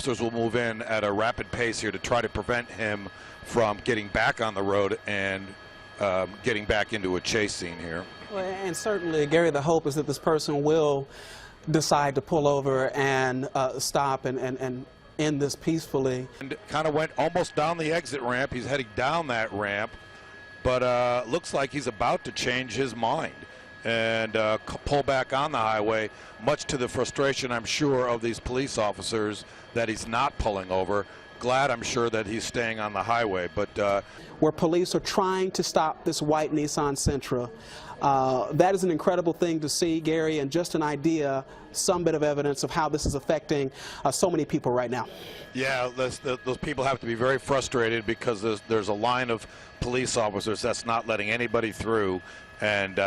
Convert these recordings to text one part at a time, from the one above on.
officers will move in at a rapid pace here to try to prevent him from getting back on the road and getting back into a chase scene here. Well, and certainly, Gary, the hope is that this person will decide to pull over and stop and end this peacefully. And kind of went almost down the exit ramp. He's heading down that ramp, but looks like he's about to change his mind and pull back on the highway, much to the frustration, I'm sure, of these police officers that he's not pulling over. Glad, I'm sure, that he's staying on the highway. But where police are trying to stop this white Nissan Sentra, that is an incredible thing to see, Gary, and just an idea, some bit of evidence of how this is affecting so many people right now. Yeah, those people have to be very frustrated because there's a line of police officers that's not letting anybody through. And,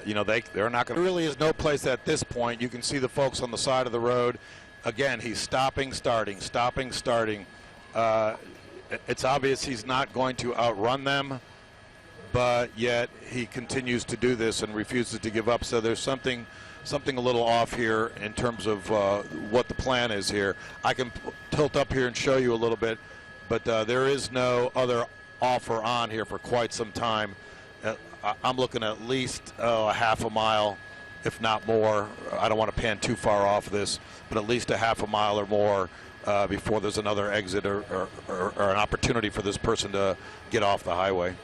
you know, they're not going to. There really is no place at this point. You can see the folks on the side of the road. Again, he's stopping, starting, stopping, starting. It's obvious he's not going to outrun them, but yet he continues to do this and refuses to give up. So there's something a little off here in terms of what the plan is here. I can tilt up here and show you a little bit, but there is no other offer on here for quite some time. I'm looking at least a half a mile, if not more. I don't want to pan too far off this, but at least a half a mile or more before there's another exit or an opportunity for this person to get off the highway.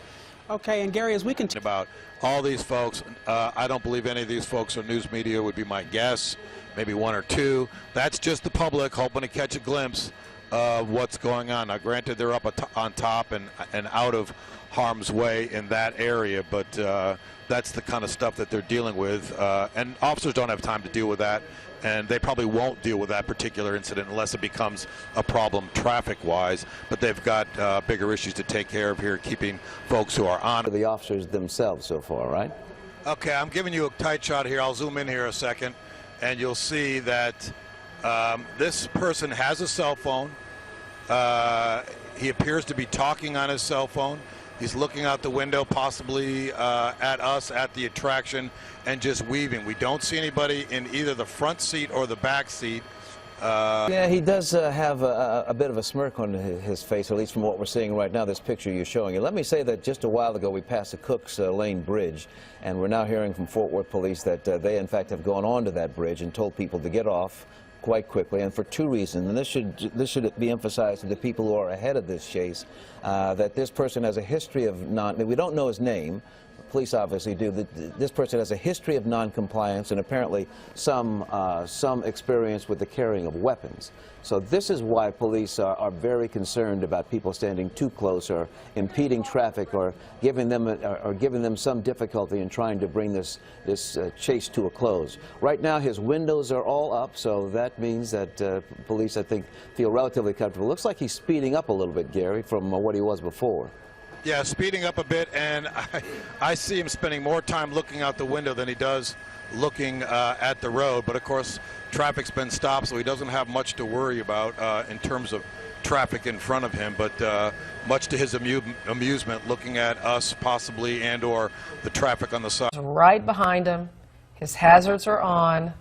Okay, and Gary, as we continue about all these folks, I don't believe any of these folks are news media, would be my guess. Maybe one or two. That's just the public hoping to catch a glimpse of what's going on. Now, granted, they're up on top and out of harm's way in that area, but that's the kind of stuff that they're dealing with, and officers don't have time to deal with that, and they probably won't deal with that particular incident unless it becomes a problem traffic-wise, but they've got bigger issues to take care of here, keeping folks who are on. The officers themselves so far, right? Okay, I'm giving you a tight shot here. I'll zoom in here a second, and you'll see that this person has a cell phone. He appears to be talking on his cell phone. He's looking out the window, possibly at us at the attraction, and just weaving. We don't see anybody in either the front seat or the back seat. Yeah, he does have a bit of a smirk on his face, at least from what we're seeing right now, this picture you're showing. And let me say that just a while ago we passed the Cooks Lane Bridge, and we're now hearing from Fort Worth Police that they, in fact, have gone onto that bridge and told people to get off quite quickly, and for two reasons. And this should be emphasized to the people who are ahead of this chase, that this person has a history of we don't know his name. Police obviously do. This person has a history of non-compliance and apparently some experience with the carrying of weapons. So this is why police are very concerned about people standing too close or impeding traffic or giving them some difficulty in trying to bring this chase to a close. Right now his windows are all up, so that means that police, I think, feel relatively comfortable. Looks like he's speeding up a little bit, Gary, from what he was before. Yeah, speeding up a bit, and I see him spending more time looking out the window than he does looking at the road. But of course, traffic's been stopped, so he doesn't have much to worry about in terms of traffic in front of him. But much to his amusement, looking at us possibly and/or the traffic on the side. Right behind him, his hazards are on.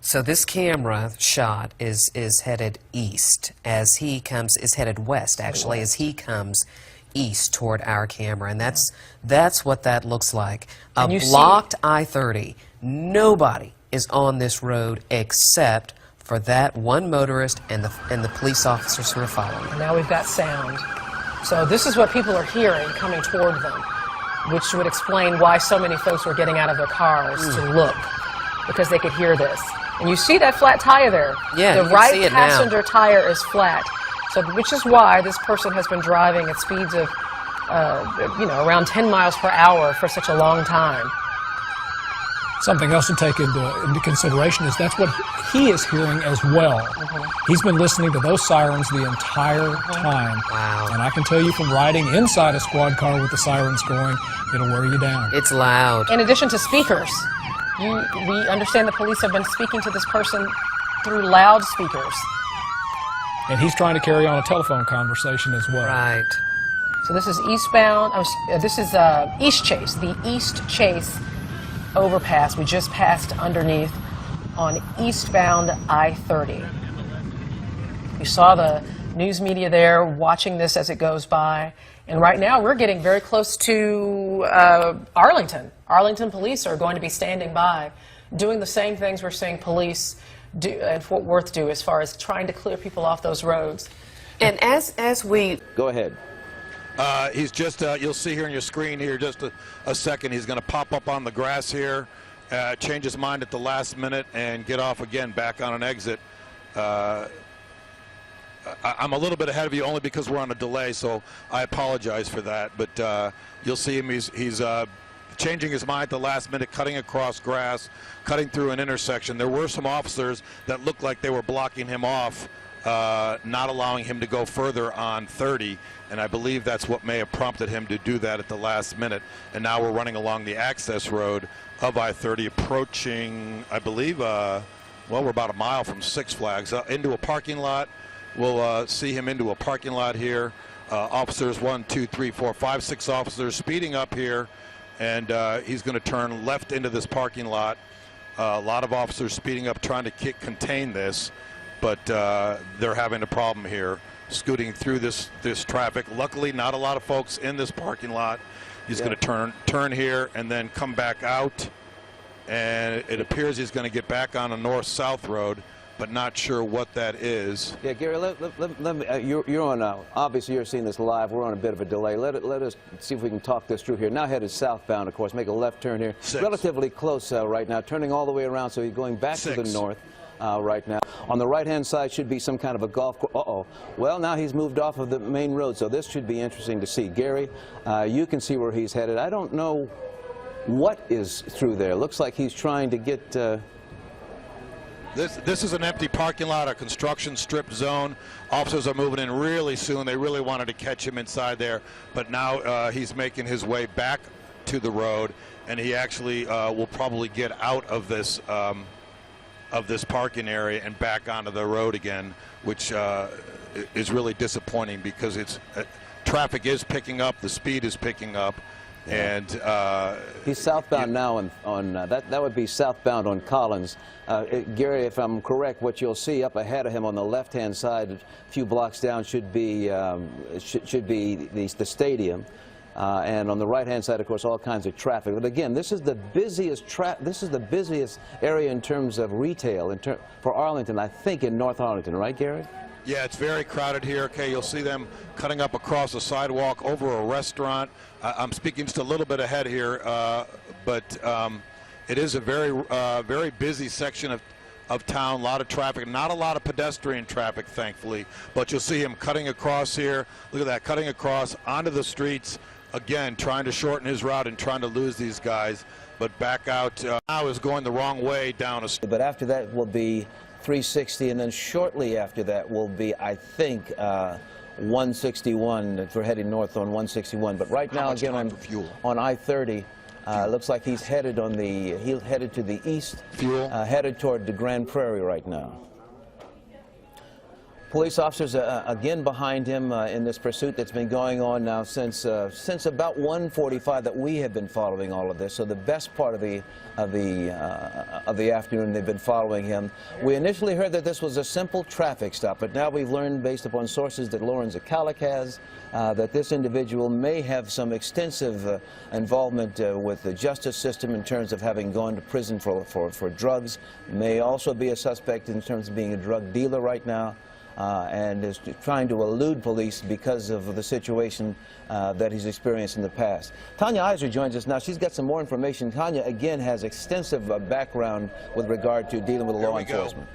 So this camera shot is headed east as he comes, is headed west actually, as he comes east toward our camera, and that's what that looks like. A blocked I-30. Nobody is on this road except for that one motorist and the police officers who are following. Now we've got sound. So this is what people are hearing coming toward them, which would explain why so many folks were getting out of their cars to look, because they could hear this. And you see that flat tire there. Yeah, the right passenger tire is flat. So, which is why this person has been driving at speeds of, around 10 miles per hour for such a long time. Something else to take into consideration is that's what he is hearing as well. He's been listening to those sirens the entire time. Wow. And I can tell you from riding inside a squad car with the sirens going, it'll wear you down. It's loud. In addition to speakers. We understand the police have been speaking to this person through loudspeakers. And he's trying to carry on a telephone conversation as well. Right. So this is eastbound. This is East Chase, the East Chase overpass. We just passed underneath on eastbound I-30. You saw the news media there watching this as it goes by. And right now we're getting very close to Arlington. Arlington police are going to be standing by, doing the same things we're seeing police do and Fort Worth do as far as trying to clear people off those roads. And as we Go ahead. He's just, you'll see here on your screen here, just a second, he's going to pop up on the grass here, change his mind at the last minute, and get off again back on an exit. I'm a little bit ahead of you only because we're on a delay, so I apologize for that. But you'll see him, he's changing his mind at the last minute, cutting across grass, cutting through an intersection. There were some officers that looked like they were blocking him off, not allowing him to go further on 30, and I believe that's what may have prompted him to do that at the last minute. And now we're running along the access road of I-30, approaching, I believe, well, we're about a mile from Six Flags, into a parking lot. We'll see him into a parking lot here. Officers, 1, 2, 3, 4, 5, 6 officers speeding up here, and he's going to turn left into this parking lot. A lot of officers speeding up, trying to contain this, but they're having a problem here, scooting through this traffic. Luckily, not a lot of folks in this parking lot. He's going to turn here and then come back out, and it appears he's going to get back on a north-south road, but not sure what that is. Yeah, Gary, let me, you're on, obviously you're seeing this live. We're on a bit of a delay. Let us see if we can talk this through here. Now headed southbound, of course. Make a left turn here. 6. Relatively close right now, turning all the way around, so he's going back 6. to the north right now. On the right-hand side should be some kind of a golf course. Uh-oh. Well, now he's moved off of the main road, so this should be interesting to see. Gary, you can see where he's headed. I don't know what is through there. Looks like he's trying to get... This is an empty parking lot, a construction strip zone. Officers are moving in really soon. They really wanted to catch him inside there, but now he's making his way back to the road, and he actually will probably get out of this parking area and back onto the road again, which is really disappointing because traffic is picking up, the speed is picking up. And he's southbound now on that would be southbound on Collins. Gary, if I'm correct, what you'll see up ahead of him on the left-hand side, a few blocks down, should be the stadium, and on the right-hand side, of course, all kinds of traffic. But again, this is the busiest area in terms of retail for Arlington, I think, in North Arlington, right, Gary? Yeah, it's very crowded here. Okay, you'll see them cutting up across the sidewalk over a restaurant. I'm speaking just a little bit ahead here, but it is a very busy section of town. A lot of traffic, not a lot of pedestrian traffic, thankfully. But you'll see him cutting across here. Look at that, cutting across onto the streets. Again, trying to shorten his route and trying to lose these guys. But back out now is going the wrong way down a street. But after that will be 360, and then shortly after that will be, I think, 161. If we're heading north on 161. But right now, again, on I-30. Looks like he's headed to the east, headed toward the Grand Prairie right now. Police officers again behind him in this pursuit that's been going on now since about 1:45 that we have been following all of this. So the best part of the afternoon they've been following him. We initially heard that this was a simple traffic stop, but now we've learned, based upon sources that Lauren Zakalik has, that this individual may have some extensive involvement with the justice system in terms of having gone to prison for drugs. May also be a suspect in terms of being a drug dealer right now. And is trying to elude police because of the situation that he's experienced in the past. Tanya Iser joins us now. She's got some more information. Tanya, again, has extensive background with regard to dealing with law enforcement.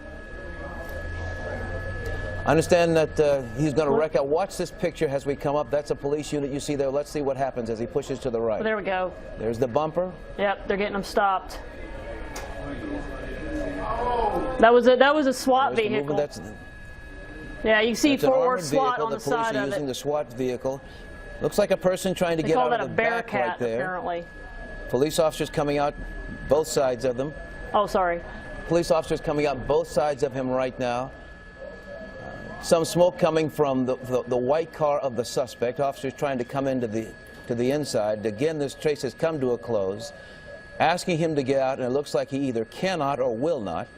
I understand that he's going to wreck out. Watch this picture as we come up. That's a police unit you see there. Let's see what happens as he pushes to the right. There we go. There's the bumper. Yep, they're getting him stopped. That was a SWAT vehicle. Yeah, you see Fort Worth SWAT on the side of it. Using the SWAT vehicle. Looks like a person trying to get out of the back right there. Apparently. Police officers coming out, both sides of them. Oh, sorry. Police officers coming out both sides of him right now. Some smoke coming from the white car of the suspect. Officers trying to come into the inside. Again, this chase has come to a close. Asking him to get out, and it looks like he either cannot or will not.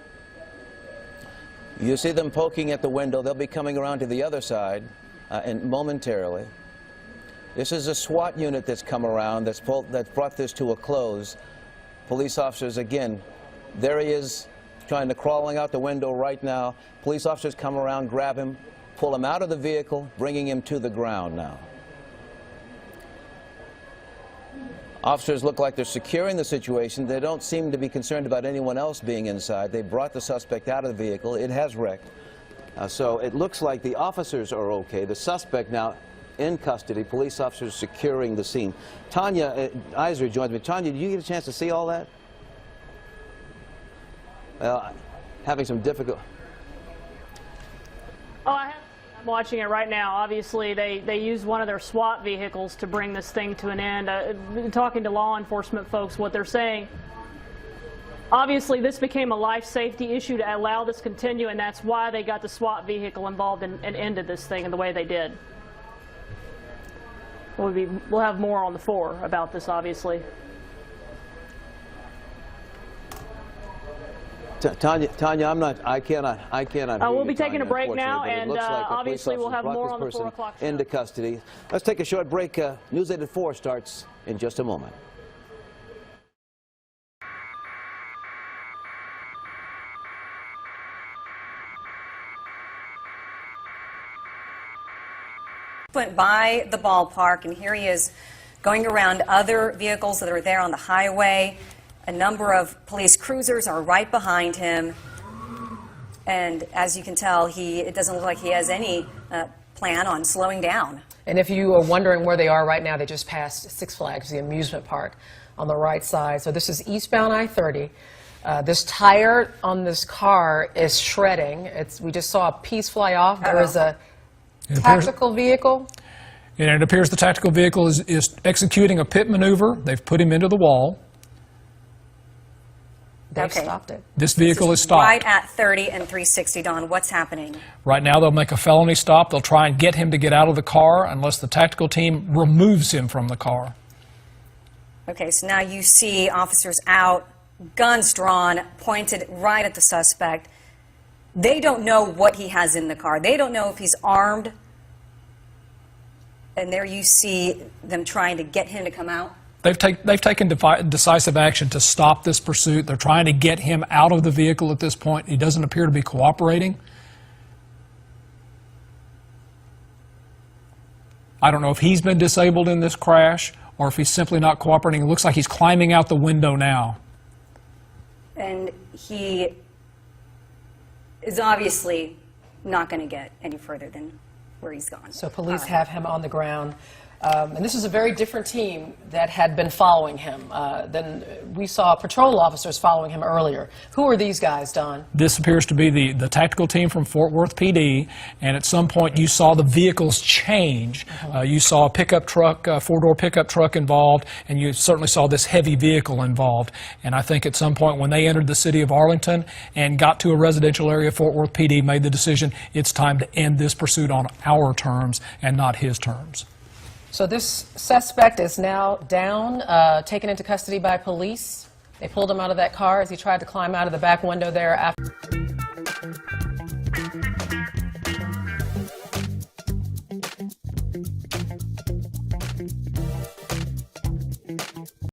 You see them poking at the window. They'll be coming around to the other side and momentarily. This is a SWAT unit that's come around that's brought this to a close. Police officers, again, there he is trying to crawling out the window right now. Police officers come around, grab him, pull him out of the vehicle, bringing him to the ground now. Officers look like they're securing the situation. They don't seem to be concerned about anyone else being inside. They brought the suspect out of the vehicle. It has wrecked. So it looks like the officers are okay. The suspect now in custody. Police officers securing the scene. Tanya Iser joins me. Tanya, did you get a chance to see all that? Well, having some difficult... Oh, I'm watching it right now. Obviously, they used one of their SWAT vehicles to bring this thing to an end. Talking to law enforcement folks, what they're saying, obviously this became a life safety issue to allow this continue, and that's why they got the SWAT vehicle involved and ended this thing in the way they did. We'll have more on the 4 about this, obviously. Tanya, I cannot we'll be taking Tanya, a break now, and like obviously we'll have more on the 4 o'clock show. Into custody. Let's take a short break. News 8 at 4 starts in just a moment. Went by the ballpark, and here he is going around other vehicles that are there on the highway. A number of police cruisers are right behind him, and as you can tell, it doesn't look like he has any plan on slowing down. And if you are wondering where they are right now, they just passed Six Flags, the amusement park, on the right side. So this is eastbound I-30. This tire on this car is shredding. We just saw a piece fly off. There is a tactical vehicle. And it appears the tactical vehicle is executing a pit maneuver. They've put him into the wall. They've stopped it. This vehicle is stopped. Right at 30 and 360, Don. What's happening? Right now they'll make a felony stop. They'll try and get him to get out of the car unless the tactical team removes him from the car. Okay, so now you see officers out, guns drawn, pointed right at the suspect. They don't know what he has in the car. They don't know if he's armed. And there you see them trying to get him to come out. They've taken decisive action to stop this pursuit. They're trying to get him out of the vehicle at this point. He doesn't appear to be cooperating. I don't know if he's been disabled in this crash or if he's simply not cooperating. It looks like he's climbing out the window now. And he is obviously not going to get any further than where he's gone. So police have him on the ground. And this is a very different team that had been following him than we saw patrol officers following him earlier. Who are these guys, Don? This appears to be the tactical team from Fort Worth PD, and at some point you saw the vehicles change. You saw a pickup truck, a four-door pickup truck involved, and you certainly saw this heavy vehicle involved. And I think at some point when they entered the city of Arlington and got to a residential area, Fort Worth PD made the decision it's time to end this pursuit on our terms and not his terms. So this suspect is now down, taken into custody by police. They pulled him out of that car as he tried to climb out of the back window there after.